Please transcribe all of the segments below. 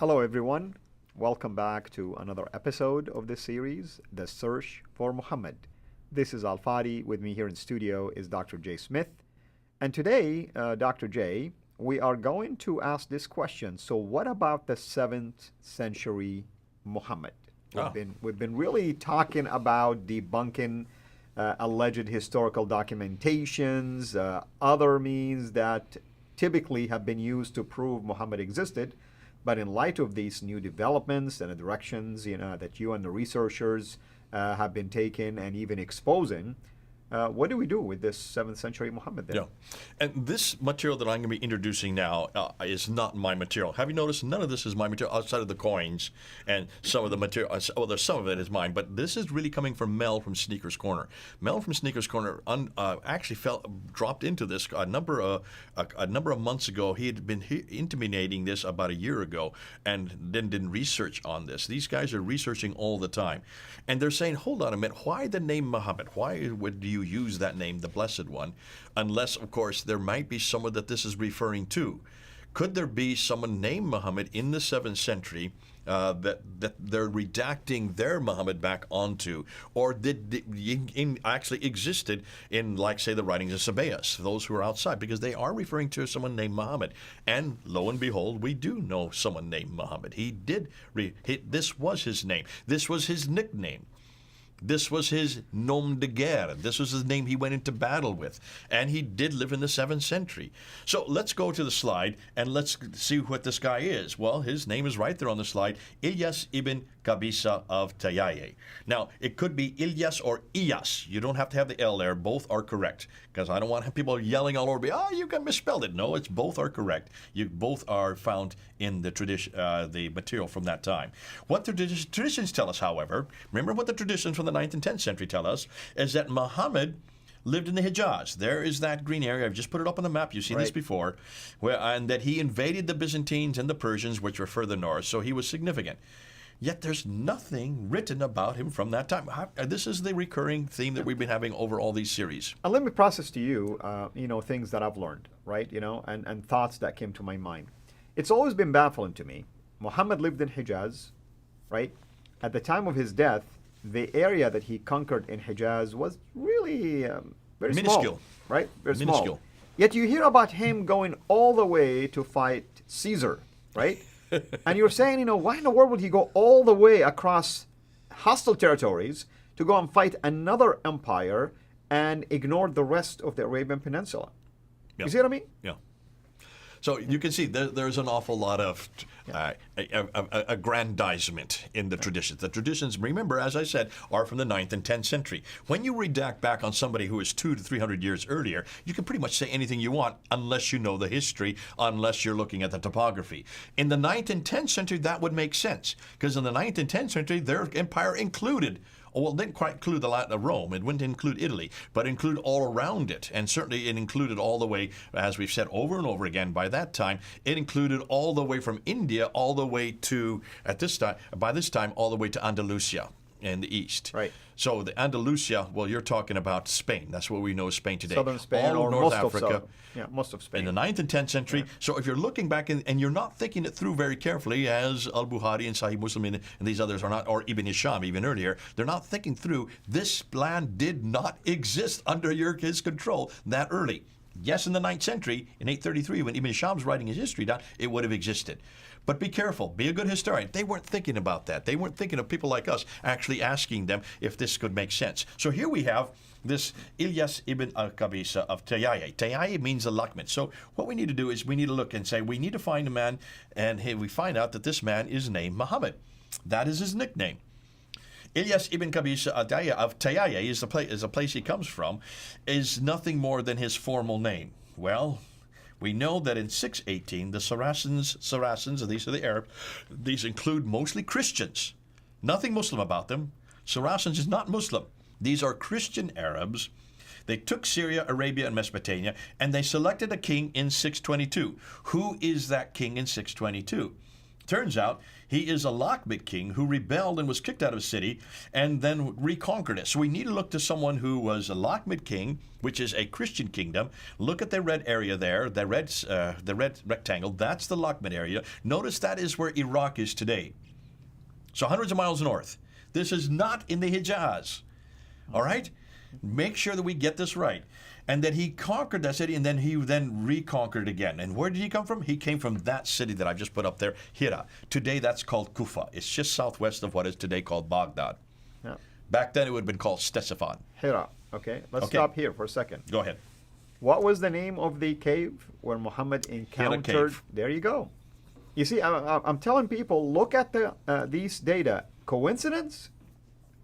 Hello, everyone. Welcome back to another episode of this series, The Search for Muhammad. This is Al Fadi. With me here in studio is Dr. Jay Smith. And today, Dr. Jay, we are going to ask this question. So, what about the 7th century Muhammad? Ah. We've been really talking about debunking alleged historical documentations, other means that typically have been used to prove Muhammad existed. But in light of these new developments and the directions, that you and the researchers have been taking and even exposing, what do we do with this 7th century Muhammad then? Yeah. And this material that I'm going to be introducing now is not my material. Have you noticed none of this is my material outside of the coins and some of the material? Well, there's some of it is mine, but this is really coming from Mel from Sneakers Corner. Mel from Sneakers Corner actually dropped into this a number of months ago. He had been intimating this about a year ago and then did research on this. These guys are researching all the time. And they're saying, hold on a minute, why the name Muhammad? Why would you use that name, the Blessed One, unless, of course, there might be someone that this is referring to? Could there be someone named Muhammad in the 7th century that they're redacting their Muhammad back onto, or did actually existed in, like, say, the writings of Sabaeus, those who are outside, because they are referring to someone named Muhammad. And lo and behold, we do know someone named Muhammad. This was his name. This was his nickname. This was his nom de guerre. This was his name he went into battle with. And he did live in the 7th century. So let's go to the slide and let's see what this guy is. Well, his name is right there on the slide, Ilyas ibn Qabisa of Tayyaye. Now, it could be Ilyas or Iyas. You don't have to have the L there. Both are correct. Because I don't want people yelling all over me, you can misspell it. No, both are correct. Both are found in the tradition, the material from that time. What the traditions tell us, however, remember what the traditions from the 9th and 10th century tell us, is that Muhammad lived in the Hijaz. There is that green area. I've just put it up on the map. You've seen this before. And that he invaded the Byzantines and the Persians, which were further north, so he was significant. Yet there's nothing written about him from that time. This is the recurring theme that we've been having over all these series. And let me process to you, things that I've learned, right? And thoughts that came to my mind. It's always been baffling to me. Muhammad lived in Hijaz, right? At the time of his death, the area that he conquered in Hijaz was really very minuscule, small, right? Very minuscule. Small. Yet you hear about him going all the way to fight Caesar, right? And you're saying, why in the world would he go all the way across hostile territories to go and fight another empire and ignore the rest of the Arabian Peninsula? Yeah. You see what I mean? Yeah. So you can see there's an awful lot of aggrandizement in the traditions. The traditions, remember, as I said, are from the 9th and 10th century. When you redact back on somebody who is 200 to 300 years earlier, you can pretty much say anything you want unless you know the history, unless you're looking at the topography. In the 9th and 10th century, that would make sense, because in the 9th and 10th century, their empire included it didn't quite include the Latin of Rome. It wouldn't include Italy, but include all around it. And certainly it included all the way, as we've said over and over again, by that time, it included all the way from India all the way to, by this time, all the way to Andalusia in the east. Right. So the Andalusia, well, you're talking about Spain. That's what we know as Spain today. Southern Spain all or of North most Africa. Most of Spain. In the 9th and 10th century. Yeah. So if you're looking back and you're not thinking it through very carefully, as Al-Bukhari and Sahih Muslim and these others are not, or Ibn Hisham even earlier, they're not thinking through, this land did not exist under his control that early. Yes, in the 9th century, in 833, when Ibn Hisham's writing his history down, it would have existed. But be careful. Be a good historian. They weren't thinking about that. They weren't thinking of people like us actually asking them if this could make sense. So here we have this Ilyas ibn Qabisa of Tayyaye. Tayyaye means allotment. So what we need to do is we need to look and say we need to find a man, and we find out that this man is named Muhammad. That is his nickname. Ilyas ibn Qabisa of Tayyaye is the place he comes from, is nothing more than his formal name. Well, we know that in 618, the Saracens, these are the Arabs, these include mostly Christians. Nothing Muslim about them. Saracens is not Muslim. These are Christian Arabs. They took Syria, Arabia, and Mesopotamia, and they selected a king in 622. Who is that king in 622? Turns out he is a Lakhmid king who rebelled and was kicked out of a city and then reconquered it. So we need to look to someone who was a Lakhmid king, which is a Christian kingdom. Look at the red area there, the red rectangle. That's the Lakhmid area. Notice that is where Iraq is today. So hundreds of miles north. This is not in the Hijaz. All right? Make sure that we get this right. And then he conquered that city, and then he reconquered it again. And where did he come from? He came from that city that I've just put up there, Hira. Today that's called Kufa. It's just southwest of what is today called Baghdad. Yeah. Back then it would have been called Ctesiphon. Hira. Okay, let's stop here for a second. Go ahead. What was the name of the cave where Muhammad encountered? Cave. There you go. You see, I'm telling people, look at these data. Coincidence?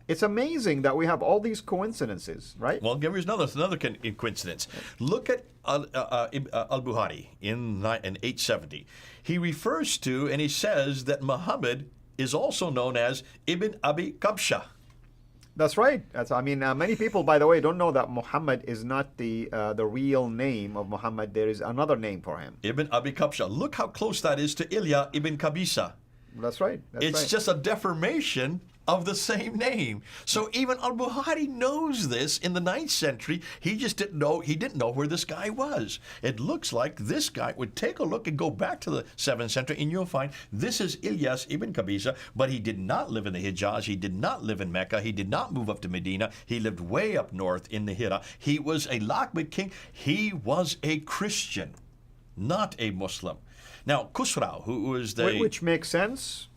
It's amazing that we have all these coincidences, right? Well, give me another coincidence. Look at al-Bukhari in 870. He refers to and he says that Muhammad is also known as Ibn Abi Kabsha. That's right. Many people, by the way, don't know that Muhammad is not the real name of Muhammad. There is another name for him. Ibn Abi Kabsha. Look how close that is to Ilya ibn Qabisa. That's right. It's just a deformation of the same name. So even al-Bukhari knows this in the 9th century. He just didn't know where this guy was. It looks like this guy would take a look and go back to the 7th century, and you'll find this is Ilyas ibn Qabisa, but he did not live in the Hijaz. He did not live in Mecca. He did not move up to Medina. He lived way up north in the Hira. He was a Lakhmid king. He was a Christian, not a Muslim. Now, Khusrau, who was the... Which makes sense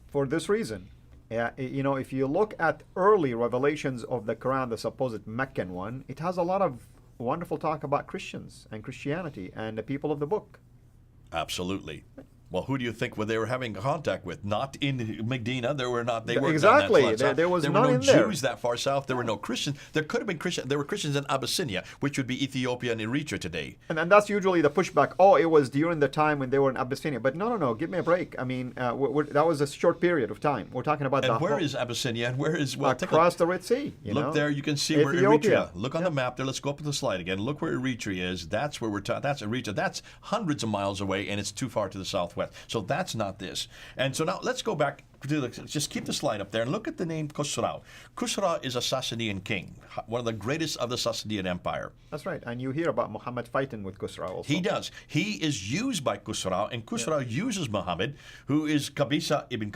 for this reason. If you look at early revelations of the Quran, the supposed Meccan one, it has a lot of wonderful talk about Christians and Christianity and the people of the book. Absolutely. Well, who do you think they were having contact with? Not in Medina. They were not. They weren't exactly. Down that far there was there none were no in there. Jews that far south. There were no Christians. There could have been Christians. There were Christians in Abyssinia, which would be Ethiopia and Eritrea today. And that's usually the pushback. Oh, it was during the time when they were in Abyssinia. But no. Give me a break. That was a short period of time. We're talking about and where is Abyssinia? And where is across the Red Sea? Look there. You can see where Ethiopia. Eritrea. Look on the map there. Let's go up to the slide again. Look where Eritrea is. That's where that's Eritrea. That's hundreds of miles away, and it's too far to the southwest. So that's not this. And so now let's go back to just keep the slide up there and look at the name Khusrau. Khusrau is a Sassanian king, one of the greatest of the Sasanian Empire. That's right. And you hear about Muhammad fighting with Khusrau also. He does. He is used by Khusrau, and Khusrau uses Muhammad, who is Ilya ibn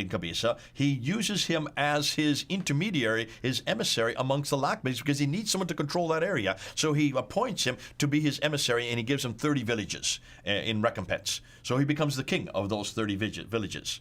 Qabisa. He uses him as his intermediary, his emissary amongst the Lakhmids, because he needs someone to control that area. So he appoints him to be his emissary, and he gives him 30 villages in recompense. So he becomes the king of those 30 villages.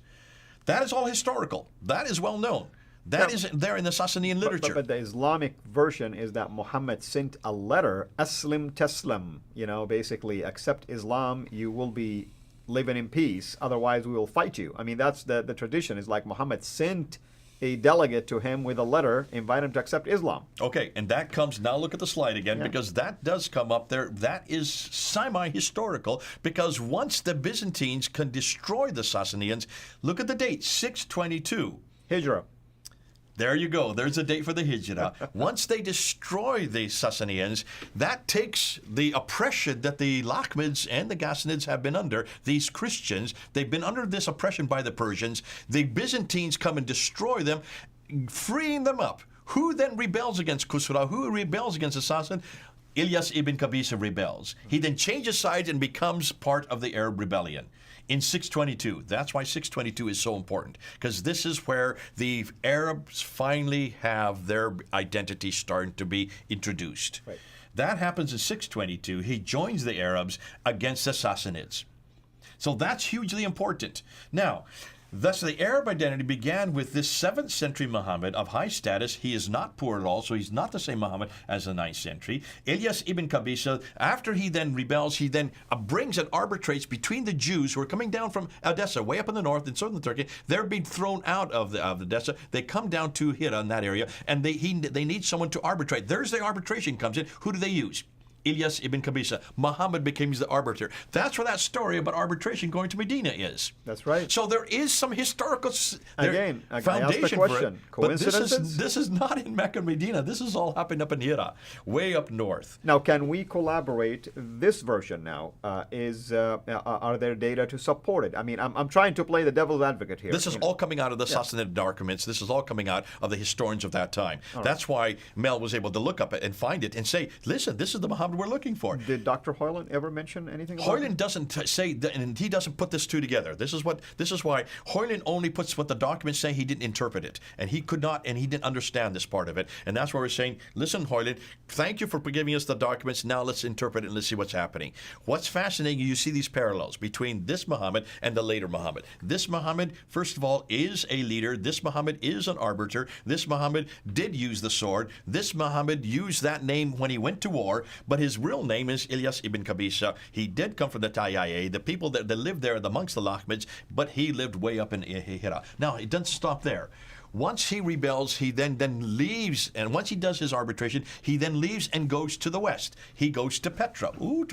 That is all historical. That is well known. That is there in the Sassanian literature. But the Islamic version is that Muhammad sent a letter, Aslim Taslim, basically accept Islam, you will be living in peace, otherwise we will fight you. That's the tradition. Is like Muhammad sent a delegate to him with a letter inviting him to accept Islam. Okay, and that comes, now look at the slide again, because that does come up there. That is semi-historical, because once the Byzantines can destroy the Sassanians, look at the date, 622. Hijrah. There you go. There's the date for the Hijrah. Once they destroy the Sassanians, that takes the oppression that the Lakhmids and the Ghassanids have been under, these Christians. They've been under this oppression by the Persians. The Byzantines come and destroy them, freeing them up. Who then rebels against Khusrau? Who rebels against Assassin? Ilyas ibn Qabisa rebels. He then changes sides and becomes part of the Arab rebellion. In 622. That's why 622 is so important, because this is where the Arabs finally have their identity starting to be introduced. Right. That happens in 622. He joins the Arabs against the Sassanids. So that's hugely important. Now, thus, the Arab identity began with this 7th century Muhammad of high status. He is not poor at all, so he's not the same Muhammad as the 9th century. Ilyas ibn Qabisa, after he then rebels, he then brings and arbitrates between the Jews who are coming down from Edessa, way up in the north in southern Turkey. They're being thrown out of Edessa. They come down to Hira in that area, and they need someone to arbitrate. There's the arbitration comes in. Who do they use? Ilyas ibn Qabisa. Muhammad becomes the arbiter. That's where that story about arbitration going to Medina is. That's right. So there is some historical Again, I asked the foundation for question. it. But Coincidences? this is not in Mecca and Medina. This is all happening up in Hira, way up north. Now, can we collaborate this version now? Are there data to support it? I mean, I'm trying to play the devil's advocate here. This is all coming out of the Sassanid documents. This is all coming out of the historians of that time. That's why Mel was able to look up it and find it and say, listen, this is the Muhammad we're looking for. Did Dr. Hoyland ever mention anything about Hoyland doesn't say that, and he doesn't put this two together. This is why Hoyland only puts what the documents say. He didn't interpret it, and he could not, and he didn't understand this part of it. And that's why we're saying, listen, Hoyland, thank you for giving us the documents. Now let's interpret it and let's see what's happening. What's fascinating, you see these parallels between this Muhammad and the later Muhammad. This Muhammad, first of all, is a leader. This Muhammad is an arbiter. This Muhammad did use the sword. This Muhammad used that name when he went to war, but his real name is Ilyas ibn Qabisa. He did come from the Tayyaya, the people that lived there amongst the Lahmids, but he lived way up in Hira. Now, it doesn't stop there. Once he rebels, he then leaves, and once he does his arbitration, he then leaves and goes to the west. He goes to Petra. Ooh,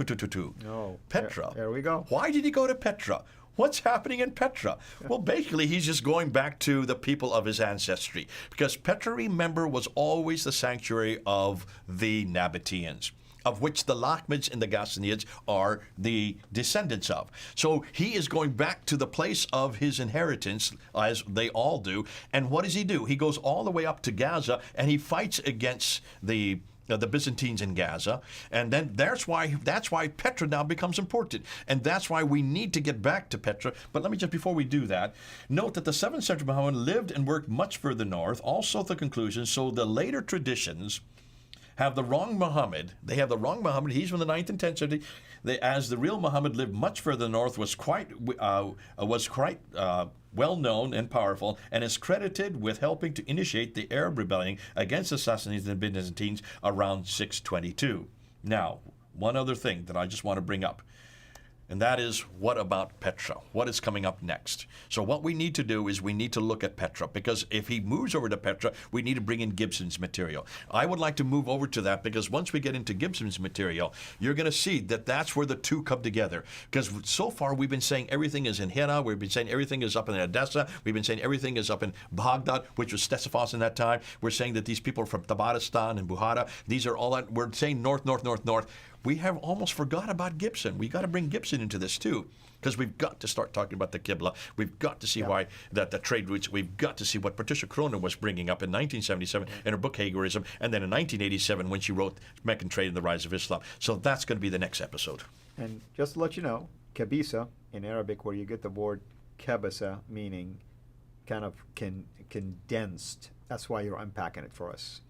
Oh, Petra. there we go. Why did he go to Petra? What's happening in Petra? Well, basically, he's just going back to the people of his ancestry. Because Petra, remember, was always the sanctuary of the Nabateans, of which the Lahmids and the Ghassanids are the descendants of. So he is going back to the place of his inheritance, as they all do. And what does he do? He goes all the way up to Gaza, and he fights against the Byzantines in Gaza, and then that's why Petra now becomes important, and that's why we need to get back to Petra. But let me just, before we do that, note that the 7th century Muhammad lived and worked much further north. Also, the conclusion. So the later traditions have the wrong Muhammad. They have the wrong Muhammad. He's from the 9th and 10th century. As the real Muhammad lived much further north, was quite well known and powerful, and is credited with helping to initiate the Arab rebellion against the Sassanids and Byzantines around 622. Now, one other thing that I just want to bring up, and that is, what about Petra? What is coming up next? So what we need to do is we need to look at Petra, because if he moves over to Petra, we need to bring in Gibson's material. I would like to move over to that, because once we get into Gibson's material, you're going to see that that's where the two come together. Because so far we've been saying everything is in Hira, we've been saying everything is up in Edessa, we've been saying everything is up in Baghdad, which was Ctesiphos in that time. We're saying that these people are from Tabaristan and Buhara. These are all that. We're saying north, north, north, north. We have almost forgot about Gibson. We got to bring Gibson into this too, because we've got to start talking about the Qibla. We've got to see why that the trade routes. We've got to see what Patricia Cronin was bringing up in 1977 in her book Hagerism, and then in 1987 when she wrote Meccan Trade and the Rise of Islam. So that's going to be the next episode. And just to let you know, Qabisa in Arabic, where you get the word kabasa, meaning kind of condensed. That's why you're unpacking it for us.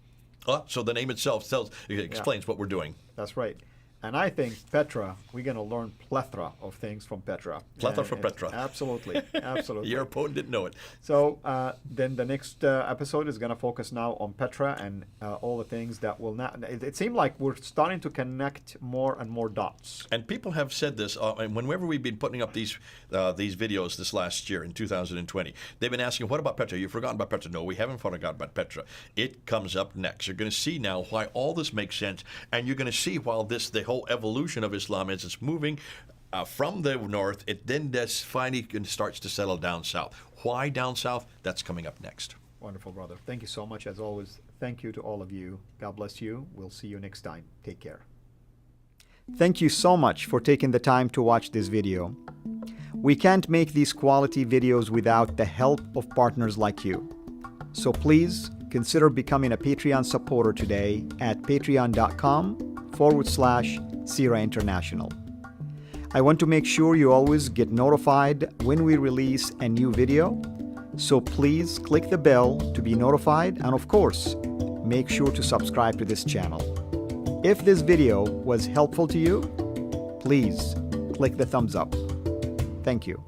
So the name itself explains what we're doing. That's right. And I think Petra, we're going to learn plethora of things from Petra. Plethora from Petra. Absolutely. Absolutely. Your opponent didn't know it. So then the next episode is going to focus now on Petra and all the things that will not. It seemed like we're starting to connect more and more dots. And people have said this, and whenever we've been putting up these videos this last year in 2020, they've been asking, what about Petra? You've forgotten about Petra. No, we haven't forgotten about Petra. It comes up next. You're going to see now why all this makes sense, and you're going to see while the whole evolution of Islam as it's moving from the north, it then finally starts to settle down south. Why down south? That's coming up next. Wonderful, brother. Thank you so much, as always. Thank you to all of you. God bless you. We'll see you next time. Take care. Thank you so much for taking the time to watch this video. We can't make these quality videos without the help of partners like you. So please consider becoming a Patreon supporter today at patreon.com/Sira International. I want to make sure you always get notified when we release a new video, so please click the bell to be notified, and of course, make sure to subscribe to this channel. If this video was helpful to you, please click the thumbs up. Thank you.